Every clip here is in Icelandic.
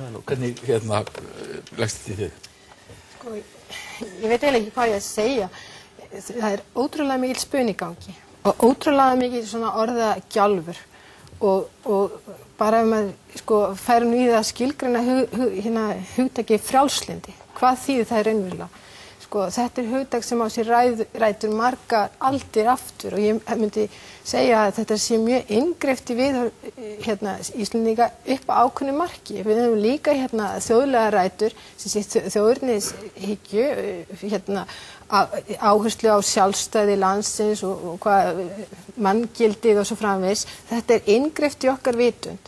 Hvernig leggst þetta í þig? Sko, ég veit eiginlega ekki hvað ég að segja. Það ótrúlega mikil spuni í gangi og ótrúlega mikil svona orðagjálfur og bara ef maður færum í það að skilgreina hugtakið frjálslyndi. Hvað þýðir það raunverulega? Þetta hugtak sem á sér rætur margar aldir aftur og ég myndi segja að þetta sé mjög inngreypt í viðhorf Íslendinga upp á ákveðnu marki. Við höfum líka þjóðlega rætur sem sé þjóðernishyggju, áherslu á sjálfstæði landsins og hvað manngildið og svo framvegis. Þetta inngreypt í okkar vitund.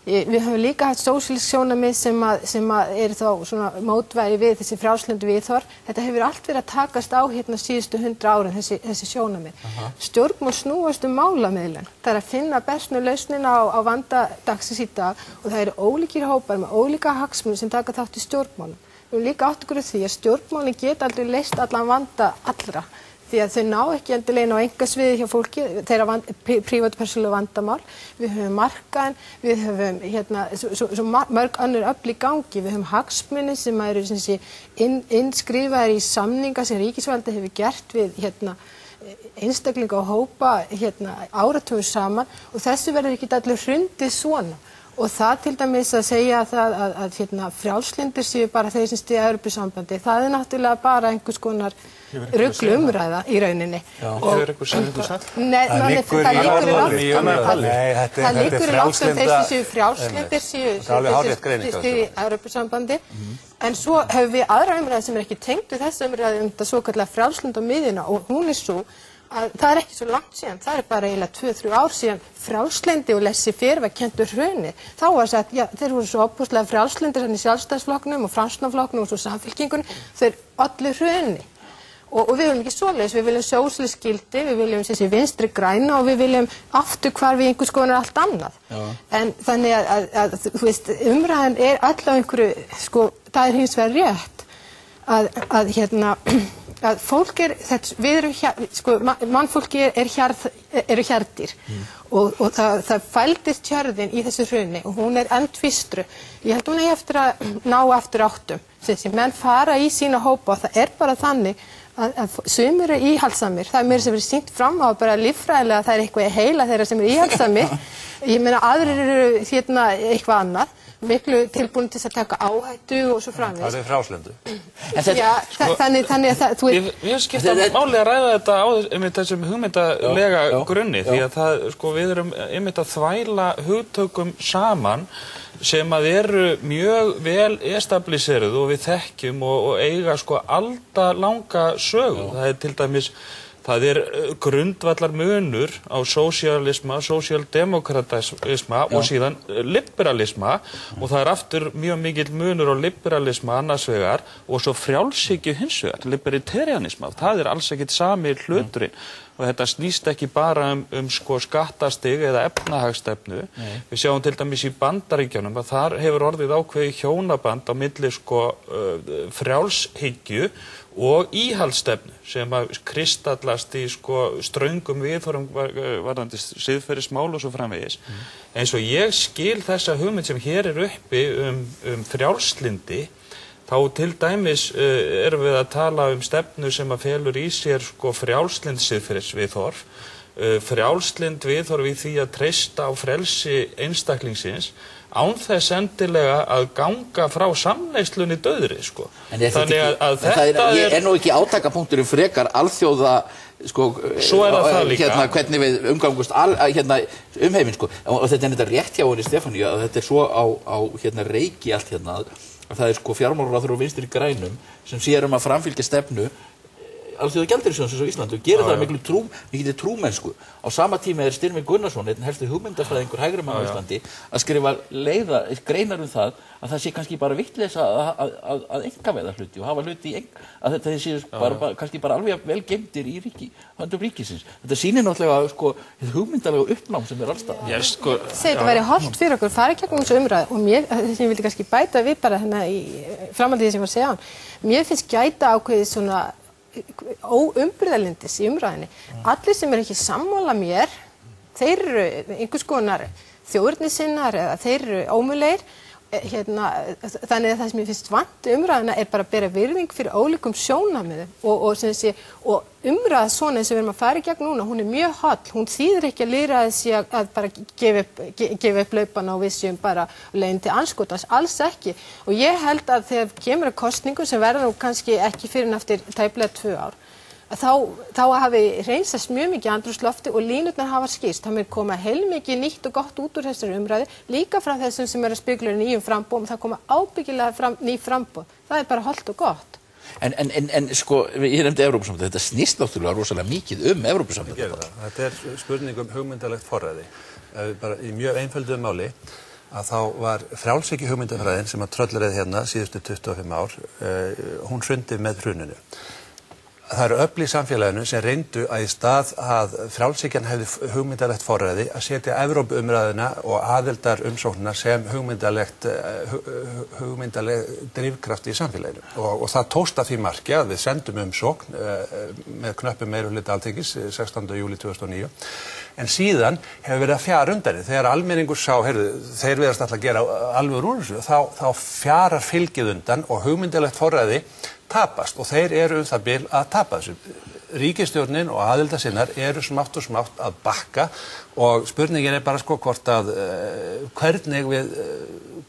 Við höfum líka haft sósíalísk sjónarmið sem eru þá svona mótvægi við þessi frjálslyndu viðhorf. Þetta hefur allt verið að takast á síðustu 100 árin, þessi sjónarmið. Stjórnmál snúast málamiðlun. Það er að finna bestu lausnina á vanda dagsins í dag og það eru ólíkir hópar með ólíka hagsmuni sem taka þátt í stjórnmálum. Við höfum líka átt okkur því að stjórnmálin geta aldrei leyst allan vanda allra. Því að þau ná ekki endilega á einkasviði hjá fólki, þeirra prívat persónuleg vandamál. Við höfum markaðinn, við höfum svo mörg önnur öfl í gangi. Við höfum hagsmuni sem eru innskrifaðir í samninga sem ríkisvaldið hefur gert við einstaklinga og hópa áratugum saman og þessu verður ekki allir hrundið svona. Og það til dæmis að segja að frjálslyndir séu bara þeir sem styðja Evrópusambandið, það náttúrulega bara einhvers konar rugl umræða í rauninni. Hefur ykkur sagt ykkur satt? Nei, það liggur í loft að þeir sem séu frjálslyndir séu Evrópusambandið. En svo höfum við aðra umræða sem ekki tengd við þessa umræða þetta svokallega frjálslynd á miðjuna og hún svo að það ekki svo langt síðan, það bara eiginlega 2-3 ár síðan frjálslyndi og laissez-faire var kennt hrunið. Þá var sagt, já, þeir voru svo opaslega frjálslyndir í Sjálfstæðisflokknum og Framsóknarflokknum og svo Samfylkingunni, þeir ollu hruni. Og við viljum ekki svoleiðis, við viljum sósíalísk gildi, við viljum þessi vinstri græna og við viljum afturhvarf í einhvers konar allt annað. En þannig að þú veist, umræðan öll á einhverju, það hins vegar rétt að fólk við erum mannfólki eru hjarðdýr og það fældist hjörðin í þessu hruni og hún enn tvistru. Ég held hún eigi eftir að ná aftur áttum. Þessi menn fara í sína hópa og það bara þannig að sumir eru íhaldsamir. Það meira sem verið sýnt fram á bara líffræðilega það eitthvað í heila þeirra sem eru íhaldsamir. Ég meina aðrir eru eitthvað annað. Miklu tilbúin til að taka áhættu og svo framvegis. Það frjálslyndu. Já, þannig að það, þú veit... Við skipta máli að ræða þetta á þessum hugmyndalega grunni, því að við erum einmitt að þvæla hugtökum saman sem að eru mjög vel establiseruð og við þekkjum og eiga aldalanga sögu. Það til dæmis það grundvallar munur á sósíalisma, sósíaldemókratisma og síðan liberalisma og það aftur mjög mikill munur á liberalisma annars vegar og svo frjálshyggju hins vegar, libertarianisma. Það alls ekkert sami hluturinn og þetta snýst ekki bara skattastig eða efnahagsstefnu. Við sjáum til dæmis í Bandaríkjunum að þar hefur orðið ákveðið hjónaband á milli frjálshyggju og íhaldsstefnu sem að kristallast í ströngum viðhorfum varðandi siðferðismál og svo framvegis. Eins og ég skil þessa hugmynd sem hér uppi frjálslyndi, þá til dæmis erum við að tala stefnu sem að felur í sér frjálslynd siðferðisviðhorf, frjálslynd viðhorf í því að treysta á frelsi einstaklingsins án þess endilega að ganga frá samneyslunni dauðri, Þannig að þetta nú ekki átakapunkturinn frekar alþjóða, Svo það það líka. Hvernig við umgangumst umheiminn, og þetta þetta rétt hjá henni Stefaníu, að þetta svo á reiki allt að það fjármálaráðherra og vinstri grænum sem sér að framfylgja stefnu Alþjóða gjaldeyrisjóðsins á Íslandi og gerir það mikilli trúmennsku. Á sama tíma Styrmir Gunnarsson, einn helsti hugmyndafræðingur hægri mann á Íslandi, að skrifa greinar það að það sé kannski bara vitleysa að einkavæða hluti og hafa hluti að þetta sé kannski bara alveg vel geymdir í höndum ríkisins. Þetta sýnir náttúrulega hugmyndalega uppnám sem alls staðar. Þetta væri hollt fyrir okkur, fara ekki þessu umræðu og þess að ég vildi kannski bæta við bara í framhaldið sem ég var að segja hann. Mér finnst gæta ákveðið svona óumburðarlyndis í umræðinni. Allir sem ekki sammála mér, þeir eru einhvers konar þjóðernissinnar eða þeir eru ómögulegir þannig að það sem ég finnst vant umræðuna bara að bera virðing fyrir ólíkum sjónarmiðum og umræða svona eins og við erum að fara í gegn núna, hún mjög holl, hún þýðir ekki að lýðræðið sé að bara gefa upp laupana og við séum bara leiðin til andskotans, alls ekki. Og ég held að þegar kemur að kosningu sem verða nú kannski ekki fyrir en eftir tæplega 2 ár, þá hafi hreinsast mjög mikið andrúmslofti og línurnar hafa skýrst. Það mun koma heilmikið nýtt og gott út úr þessari umræðu, líka frá þessum sem að spekula nýjum framboðum, það koma ábyggilega ný framboð. Það bara hollt og gott. En sko, ég nefndi Evrópusambandið, þetta snýst náttúrulega rosalega mikið Evrópusambandið. Þetta spurning hugmyndalegt forræði. Bara í mjög einföldu máli að þá var frjálshyggju hugmyndafræðin sem að tröllreið hérna síðustu 25 ár, hún hrundi með hruninu. Það eru öfl í samfélaginu sem reyndu að í stað að frjálshyggjan hefði hugmyndalegt forræði að setja Evrópuumræðuna og aðildar umsóknina sem hugmyndaleg drifkraft í samfélaginu. Og það tókst að því marki að við sendum umsókn með knöppum meirihluta Alþingis 16. júlí 2009. En síðan hefur verið að fjara undan því. Þegar almenningur sá, þeir verðast alltaf að gera alveg úr þessu, þá fjarar fylgið undan og hugmyndalegt forræði tapast og þeir eru það bil að tapa þessu. Ríkisstjórnin og aðildarsinnar eru smátt og smátt að bakka og spurningin bara sko hvort að hvernig við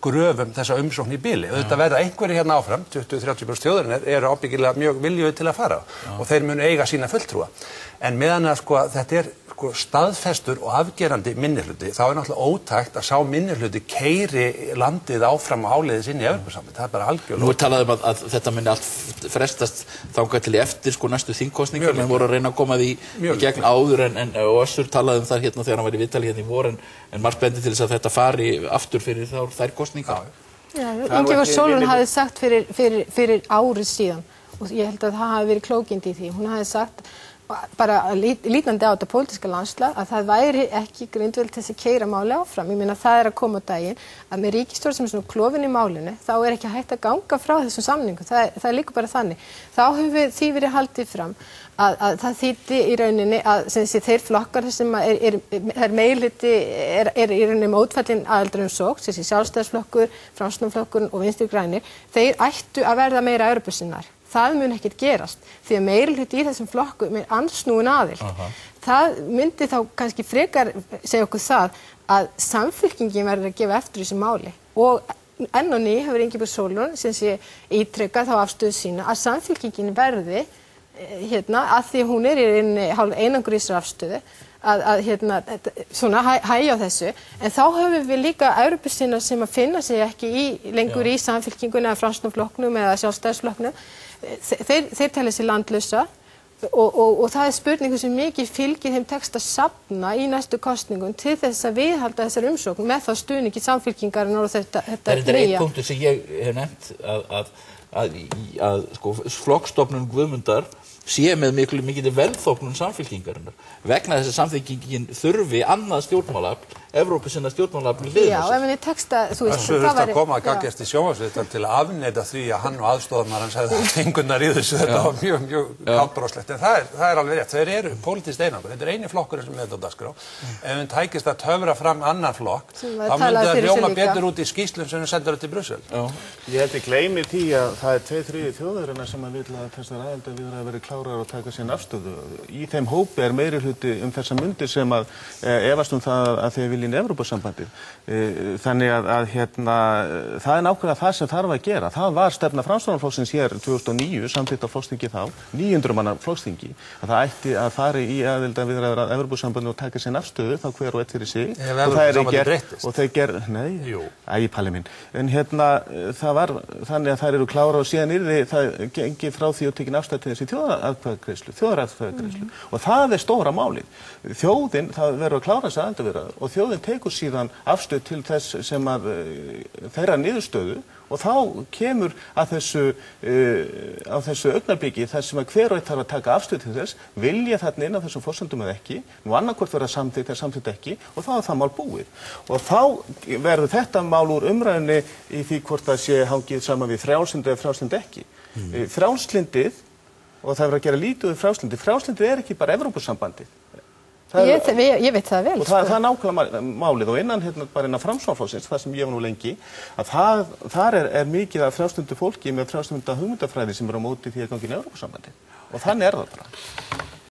gröfum þessa umsókn í bili. Þetta verða einhverjir hérna áfram, 20-30% þjóðarinnar eru ábyggilega mjög viljuð til að fara og þeir munu eiga sína fulltrúa. En meðan að sko þetta staðfestur og afgerandi minnihluti, þá náttúrulega ótækt að sá minnihluti keyri landið áfram og áleiðis inn í Evrópusambandið. Það bara algjörlega. Nú talað að þetta muni allt frestast þangað til eftir næstu þingkosningar, menn voru að reyna að koma því í gegn áður og Össur talaði það hérna þegar hann var í viðtali hérna í vor en margt bendi til þess að þetta fari aftur fyrir þær kosningar. Já, Ingibjörg Sólrún hafði sagt fyrir árið síðan og ég held að það hafi verið klókindi í því. Hún hafði sagt bara lítandi á þetta pólitíska landslag að það væri ekki grundvöld til þess að keyra máli áfram. Ég meina það að koma á daginn að með ríkisstjórn sem svona klofin í málinu þá ekki hægt að ganga frá þessum samningum. Það líka bara þannig. Þá hefur því verið haldið fram að það þýddi í rauninni að þeir flokkar sem er meirihluti er í rauninni mótfallin aðildarumsókn, Sjálfstæðisflokkur, Framsóknarflokkur og Vinstri grænir, þeir ættu að verða meira Evrópusinnar. Það mun ekkert gerast því að meirihluti í þessum flokkum ansnúin aðild. Það myndi þá kannski frekar segja okkur það að samfylkingin verður að gefa eftir þessu máli og enn og ný hefur Ingibjörg Sólrún sem sé ítrekkað þá afstöðu sína að samfylkingin verði að því hún í einangur í þessari afstöðu svona hægja á þessu en þá höfum við líka Evrópusinnar sem að finna sig ekki lengur í samfylkingunni eða Framsóknarflokknum eða Sjálfstæðisflokknum þeir telja sig landlausa og það spurningu sem mikið fylgir þeim tekst að safna í næstu kosningum til þess að viðhalda þessar umsókn með það stuðningi samfylkingarinnar og þetta nýja. Það er einn punktur sem ég hef nefnt að flokkstofnun Guðmundar sé með mikið velþóknun samfylkingarinnar vegna þess að samfylkingin þurfi annað stjórnmálafl, Evrópusinna stjórnmálafl við Já, ef við teksta, þú veist, það var koma að gaggjast í sjónvarpsviðtal til að afneita því að hann og aðstoðarmaður hans hefði fengunar í þessu, þetta var mjög kaldbroslegt, en það er alveg rétt, þeir eru pólitískt einangur, þetta er eini flokkur sem er þetta á dagskrá, ef við tækist að töfra fram annan flokk, þá myndi það hljóma betur út í skýrslum sem við sendum til Brussel. Ég held ég gleymi því að það er 2/3 þjóðarinnar sem að vilja að þessar aðildarviðræður verði klárar og taka sín afstöðu. Í þeim hópi er meirihluti þessar mundir sem að efast það að þeir vilja inn í Evrópusambandið. Þannig að það er nákvæmlega það sem þarf að gera. Það var stefna Framsóknarflokksins hér 2009, samþykkt á flokksþingi þá, 900 manna flokksþingi, að það ætti að fara í aðildarviðræður að Evrópusambandinu og taka sín afstöðu, þá hver og einn fyrir sig. Ef Evrópusambandið breyttist. Og þeir gerðu, nei, Palli minn. En það var þannig að þær eru klárar og síðan yrði það gengið frá því og tekin afstæð til þessi þjóðaratkvæðagreiðslu. Og það er stóra málið. Þjóðin, það verður að klára þess aðildarviðræður og þjóðin tekur síðan afstöð til þess sem að þeirra niðurstöðu og þá kemur að þessu augnablikki þess sem að hver og einn þarf að taka afstöð til þess, vilja þarna inn á þessum forsendum eða ekki, nú annarkvort verða samþykkt eða samþykkt ekki og þá er það mál búið. Og þá verður þetta mál úr umræðunni í því hvort það sé hangið saman við frjálslyndi eða frjálslyndi ekki. Frjálslyndið, og það verður að gera lítið við frjálslyndið er ekki bara Evrópusambandið. Ég veit það vel. Og það er nákvæmlega málið og innan bara innan Framsóknarflokksins, það sem ég var nú lengi, að þar er mikið af frjálslyndu fólki með frjálslynda hugmyndafræði sem eru á móti því að ganga inn í Evrópusambandið. Og þannig er það bara.